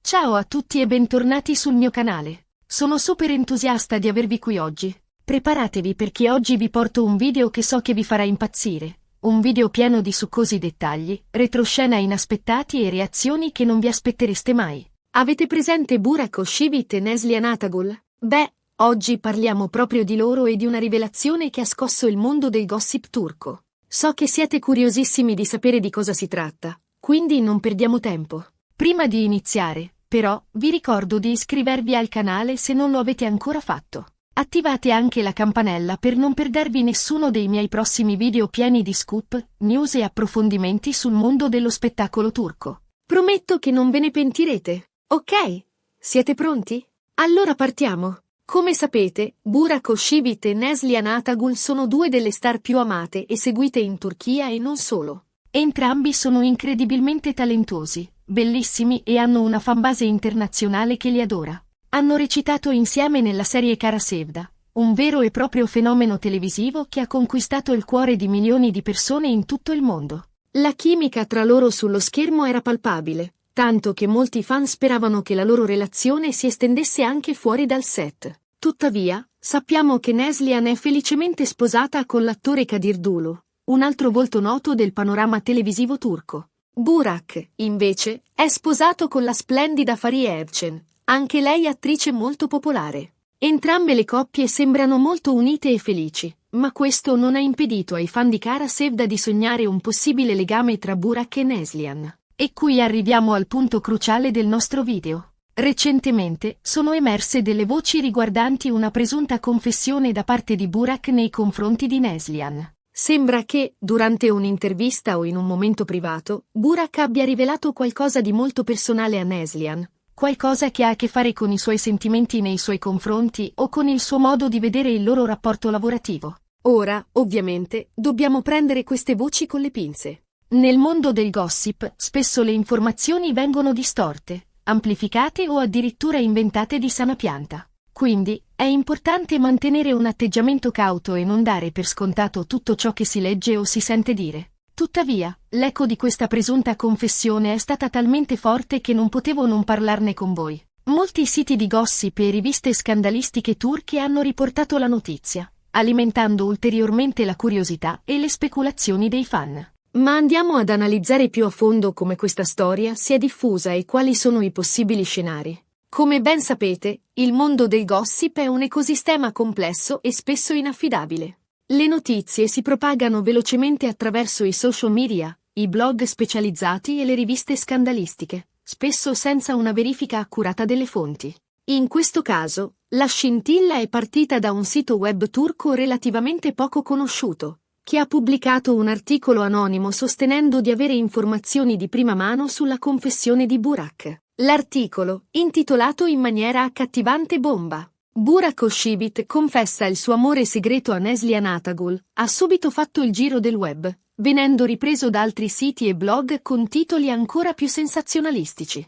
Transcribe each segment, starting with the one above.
Ciao a tutti e bentornati sul mio canale. Sono super entusiasta di avervi qui oggi. Preparatevi perché oggi vi porto un video che so che vi farà impazzire. Un video pieno di succosi dettagli, retroscena inaspettati e reazioni che non vi aspettereste mai. Avete presente Burak Özçivit e Neslihan Atagul? Beh, oggi parliamo proprio di loro e di una rivelazione che ha scosso il mondo del gossip turco. So che siete curiosissimi di sapere di cosa si tratta, quindi non perdiamo tempo. Prima di iniziare, però, vi ricordo di iscrivervi al canale se non lo avete ancora fatto. Attivate anche la campanella per non perdervi nessuno dei miei prossimi video pieni di scoop, news e approfondimenti sul mondo dello spettacolo turco. Prometto che non ve ne pentirete. Ok? Siete pronti? Allora partiamo. Come sapete, Burak Özçivit e Neslihan Atagul sono due delle star più amate e seguite in Turchia e non solo. Entrambi sono incredibilmente talentuosi, bellissimi e hanno una fanbase internazionale che li adora. Hanno recitato insieme nella serie Kara Sevda, un vero e proprio fenomeno televisivo che ha conquistato il cuore di milioni di persone in tutto il mondo. La chimica tra loro sullo schermo era palpabile, tanto che molti fan speravano che la loro relazione si estendesse anche fuori dal set. Tuttavia, sappiamo che Neslihan è felicemente sposata con l'attore Kadir Dulu, un altro volto noto del panorama televisivo turco. Burak, invece, è sposato con la splendida Fariye Evcen, anche lei attrice molto popolare. Entrambe le coppie sembrano molto unite e felici, ma questo non ha impedito ai fan di Kara Sevda di sognare un possibile legame tra Burak e Neslihan. E qui arriviamo al punto cruciale del nostro video. Recentemente, sono emerse delle voci riguardanti una presunta confessione da parte di Burak nei confronti di Neslihan. Sembra che, durante un'intervista o in un momento privato, Burak abbia rivelato qualcosa di molto personale a Neslihan, qualcosa che ha a che fare con i suoi sentimenti nei suoi confronti o con il suo modo di vedere il loro rapporto lavorativo. Ora, ovviamente, dobbiamo prendere queste voci con le pinze. Nel mondo del gossip, spesso le informazioni vengono distorte, amplificate o addirittura inventate di sana pianta. Quindi, è importante mantenere un atteggiamento cauto e non dare per scontato tutto ciò che si legge o si sente dire. Tuttavia, l'eco di questa presunta confessione è stata talmente forte che non potevo non parlarne con voi. Molti siti di gossip e riviste scandalistiche turche hanno riportato la notizia, alimentando ulteriormente la curiosità e le speculazioni dei fan. Ma andiamo ad analizzare più a fondo come questa storia si è diffusa e quali sono i possibili scenari. Come ben sapete, il mondo del gossip è un ecosistema complesso e spesso inaffidabile. Le notizie si propagano velocemente attraverso i social media, i blog specializzati e le riviste scandalistiche, spesso senza una verifica accurata delle fonti. In questo caso, la scintilla è partita da un sito web turco relativamente poco conosciuto, che ha pubblicato un articolo anonimo sostenendo di avere informazioni di prima mano sulla confessione di Burak. L'articolo, intitolato in maniera accattivante Bomba. Burak Özçivit confessa il suo amore segreto a Neslihan Atagul, ha subito fatto il giro del web, venendo ripreso da altri siti e blog con titoli ancora più sensazionalistici.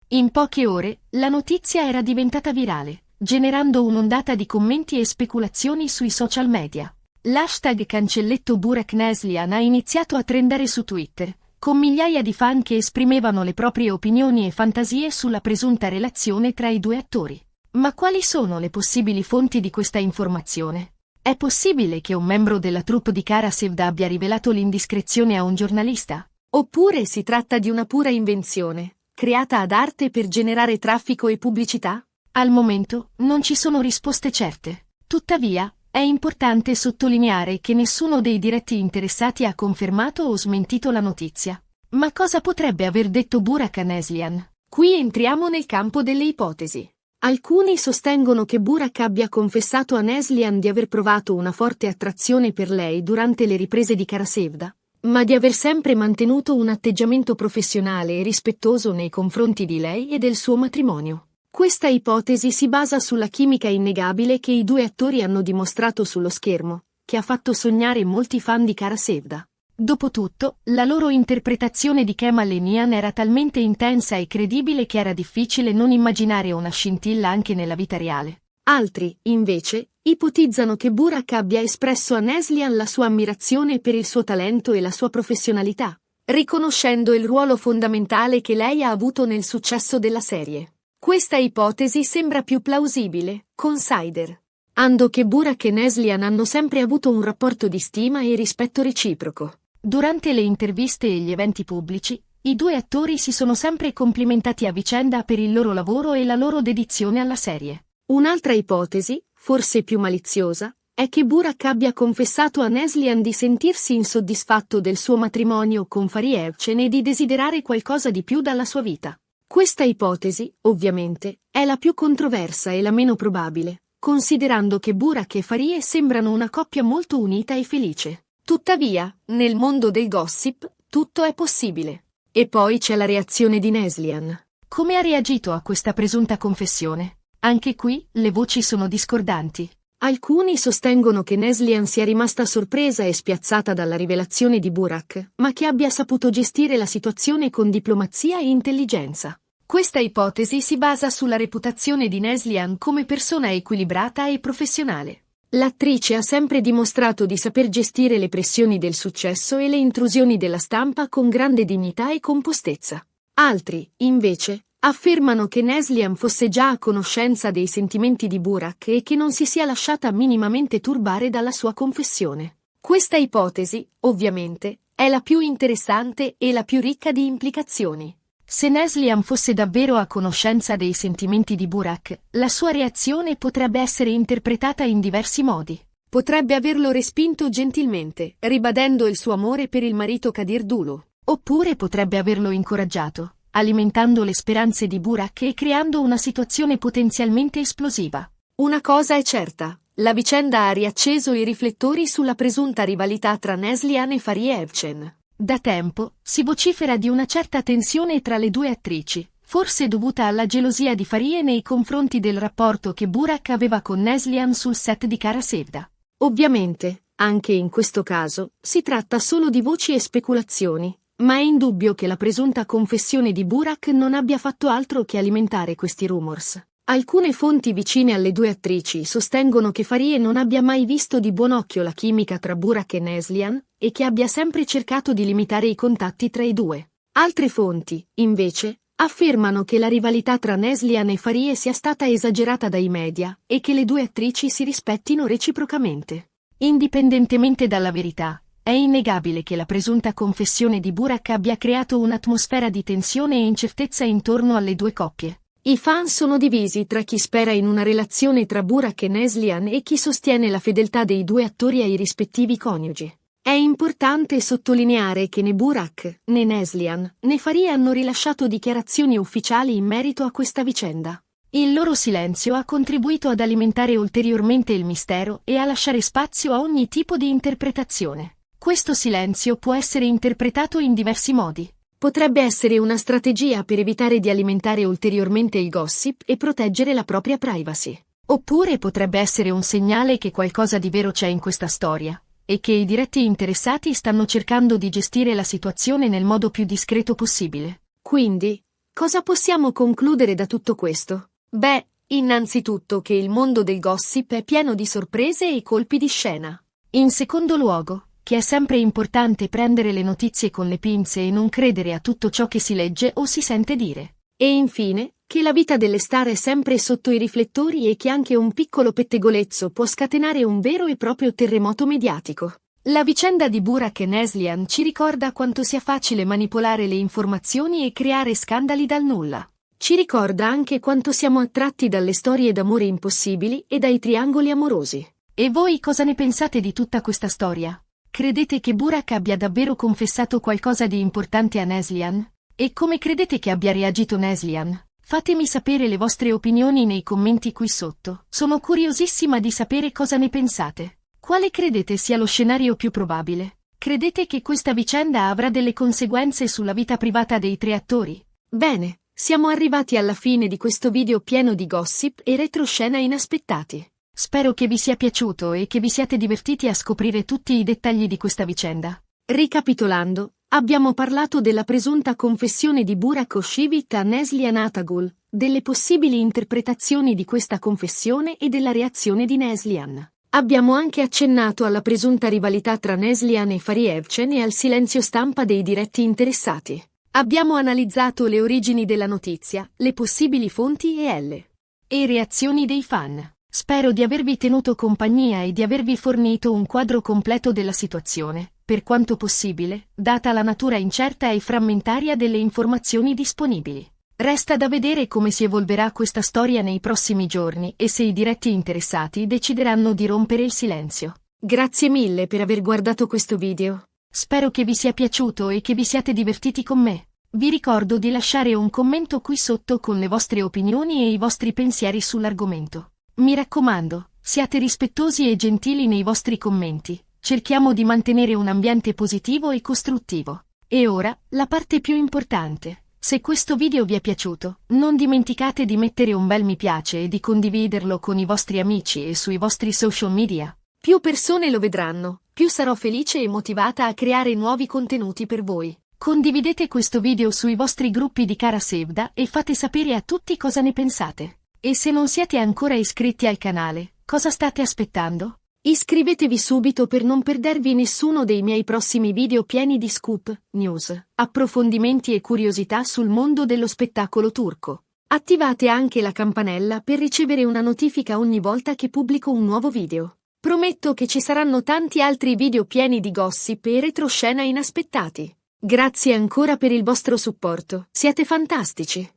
In poche ore, la notizia era diventata virale, generando un'ondata di commenti e speculazioni sui social media. L'hashtag cancelletto Burak Neslihan ha iniziato a trendare su Twitter, con migliaia di fan che esprimevano le proprie opinioni e fantasie sulla presunta relazione tra i due attori. Ma quali sono le possibili fonti di questa informazione? È possibile che un membro della troupe di Kara Sevda abbia rivelato l'indiscrezione a un giornalista? Oppure si tratta di una pura invenzione, creata ad arte per generare traffico e pubblicità? Al momento, non ci sono risposte certe. Tuttavia, è importante sottolineare che nessuno dei diretti interessati ha confermato o smentito la notizia. Ma cosa potrebbe aver detto Burak a Neslihan? Qui entriamo nel campo delle ipotesi. Alcuni sostengono che Burak abbia confessato a Neslihan di aver provato una forte attrazione per lei durante le riprese di Kara Sevda, ma di aver sempre mantenuto un atteggiamento professionale e rispettoso nei confronti di lei e del suo matrimonio. Questa ipotesi si basa sulla chimica innegabile che i due attori hanno dimostrato sullo schermo, che ha fatto sognare molti fan di Kara Sevda. Dopotutto, la loro interpretazione di Kemal e Nihan era talmente intensa e credibile che era difficile non immaginare una scintilla anche nella vita reale. Altri, invece, ipotizzano che Burak abbia espresso a Neslihan la sua ammirazione per il suo talento e la sua professionalità, riconoscendo il ruolo fondamentale che lei ha avuto nel successo della serie. Questa ipotesi sembra più plausibile, consider ando che Burak e Neslihan hanno sempre avuto un rapporto di stima e rispetto reciproco. Durante le interviste e gli eventi pubblici, i due attori si sono sempre complimentati a vicenda per il loro lavoro e la loro dedizione alla serie. Un'altra ipotesi, forse più maliziosa, è che Burak abbia confessato a Neslihan di sentirsi insoddisfatto del suo matrimonio con Fariye Evcen e di desiderare qualcosa di più dalla sua vita. Questa ipotesi, ovviamente, è la più controversa e la meno probabile, considerando che Burak e Fariye sembrano una coppia molto unita e felice. Tuttavia, nel mondo del gossip, tutto è possibile. E poi c'è la reazione di Neslihan. Come ha reagito a questa presunta confessione? Anche qui, le voci sono discordanti. Alcuni sostengono che Neslihan sia rimasta sorpresa e spiazzata dalla rivelazione di Burak, ma che abbia saputo gestire la situazione con diplomazia e intelligenza. Questa ipotesi si basa sulla reputazione di Neslihan come persona equilibrata e professionale. L'attrice ha sempre dimostrato di saper gestire le pressioni del successo e le intrusioni della stampa con grande dignità e compostezza. Altri, invece, affermano che Neslihan fosse già a conoscenza dei sentimenti di Burak e che non si sia lasciata minimamente turbare dalla sua confessione. Questa ipotesi, ovviamente, è la più interessante e la più ricca di implicazioni. Se Neslihan fosse davvero a conoscenza dei sentimenti di Burak, la sua reazione potrebbe essere interpretata in diversi modi. Potrebbe averlo respinto gentilmente, ribadendo il suo amore per il marito Kadir Dulu. Oppure potrebbe averlo incoraggiato, alimentando le speranze di Burak e creando una situazione potenzialmente esplosiva. Una cosa è certa, la vicenda ha riacceso i riflettori sulla presunta rivalità tra Neslihan e Fariye Evcen. Da tempo, si vocifera di una certa tensione tra le due attrici, forse dovuta alla gelosia di Fariye nei confronti del rapporto che Burak aveva con Neslihan sul set di Kara Sevda. Ovviamente, anche in questo caso, si tratta solo di voci e speculazioni, ma è indubbio che la presunta confessione di Burak non abbia fatto altro che alimentare questi rumors. Alcune fonti vicine alle due attrici sostengono che Fariye non abbia mai visto di buon occhio la chimica tra Burak e Neslihan e che abbia sempre cercato di limitare i contatti tra i due. Altre fonti, invece, affermano che la rivalità tra Neslihan e Fariye sia stata esagerata dai media e che le due attrici si rispettino reciprocamente. Indipendentemente dalla verità, è innegabile che la presunta confessione di Burak abbia creato un'atmosfera di tensione e incertezza intorno alle due coppie. I fan sono divisi tra chi spera in una relazione tra Burak e Neslihan e chi sostiene la fedeltà dei due attori ai rispettivi coniugi. È importante sottolineare che né Burak, né Neslihan, né Fariye hanno rilasciato dichiarazioni ufficiali in merito a questa vicenda. Il loro silenzio ha contribuito ad alimentare ulteriormente il mistero e a lasciare spazio a ogni tipo di interpretazione. Questo silenzio può essere interpretato in diversi modi. Potrebbe essere una strategia per evitare di alimentare ulteriormente il gossip e proteggere la propria privacy. Oppure potrebbe essere un segnale che qualcosa di vero c'è in questa storia, e che i diretti interessati stanno cercando di gestire la situazione nel modo più discreto possibile. Quindi, cosa possiamo concludere da tutto questo? Beh, innanzitutto che il mondo del gossip è pieno di sorprese e colpi di scena. In secondo luogo, che è sempre importante prendere le notizie con le pinze e non credere a tutto ciò che si legge o si sente dire. E infine, che la vita delle star è sempre sotto i riflettori e che anche un piccolo pettegolezzo può scatenare un vero e proprio terremoto mediatico. La vicenda di Burak e Neslihan ci ricorda quanto sia facile manipolare le informazioni e creare scandali dal nulla. Ci ricorda anche quanto siamo attratti dalle storie d'amore impossibili e dai triangoli amorosi. E voi cosa ne pensate di tutta questa storia? Credete che Burak abbia davvero confessato qualcosa di importante a Neslihan? E come credete che abbia reagito Neslihan? Fatemi sapere le vostre opinioni nei commenti qui sotto. Sono curiosissima di sapere cosa ne pensate. Quale credete sia lo scenario più probabile? Credete che questa vicenda avrà delle conseguenze sulla vita privata dei tre attori? Bene, siamo arrivati alla fine di questo video pieno di gossip e retroscena inaspettati. Spero che vi sia piaciuto e che vi siate divertiti a scoprire tutti i dettagli di questa vicenda. Ricapitolando, abbiamo parlato della presunta confessione di Burak Özçivit a Neslihan Atagül, delle possibili interpretazioni di questa confessione e della reazione di Neslihan. Abbiamo anche accennato alla presunta rivalità tra Neslihan e Farievcen e al silenzio stampa dei diretti interessati. Abbiamo analizzato le origini della notizia, le possibili fonti e reazioni dei fan. Spero di avervi tenuto compagnia e di avervi fornito un quadro completo della situazione, per quanto possibile, data la natura incerta e frammentaria delle informazioni disponibili. Resta da vedere come si evolverà questa storia nei prossimi giorni e se i diretti interessati decideranno di rompere il silenzio. Grazie mille per aver guardato questo video. Spero che vi sia piaciuto e che vi siate divertiti con me. Vi ricordo di lasciare un commento qui sotto con le vostre opinioni e i vostri pensieri sull'argomento. Mi raccomando, siate rispettosi e gentili nei vostri commenti. Cerchiamo di mantenere un ambiente positivo e costruttivo. E ora, la parte più importante. Se questo video vi è piaciuto, non dimenticate di mettere un bel mi piace e di condividerlo con i vostri amici e sui vostri social media. Più persone lo vedranno, più sarò felice e motivata a creare nuovi contenuti per voi. Condividete questo video sui vostri gruppi di cara Sevda e fate sapere a tutti cosa ne pensate. E se non siete ancora iscritti al canale, cosa state aspettando? Iscrivetevi subito per non perdervi nessuno dei miei prossimi video pieni di scoop, news, approfondimenti e curiosità sul mondo dello spettacolo turco. Attivate anche la campanella per ricevere una notifica ogni volta che pubblico un nuovo video. Prometto che ci saranno tanti altri video pieni di gossip e retroscena inaspettati. Grazie ancora per il vostro supporto, siete fantastici!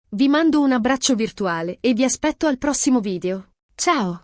Vi mando un abbraccio virtuale e vi aspetto al prossimo video. Ciao!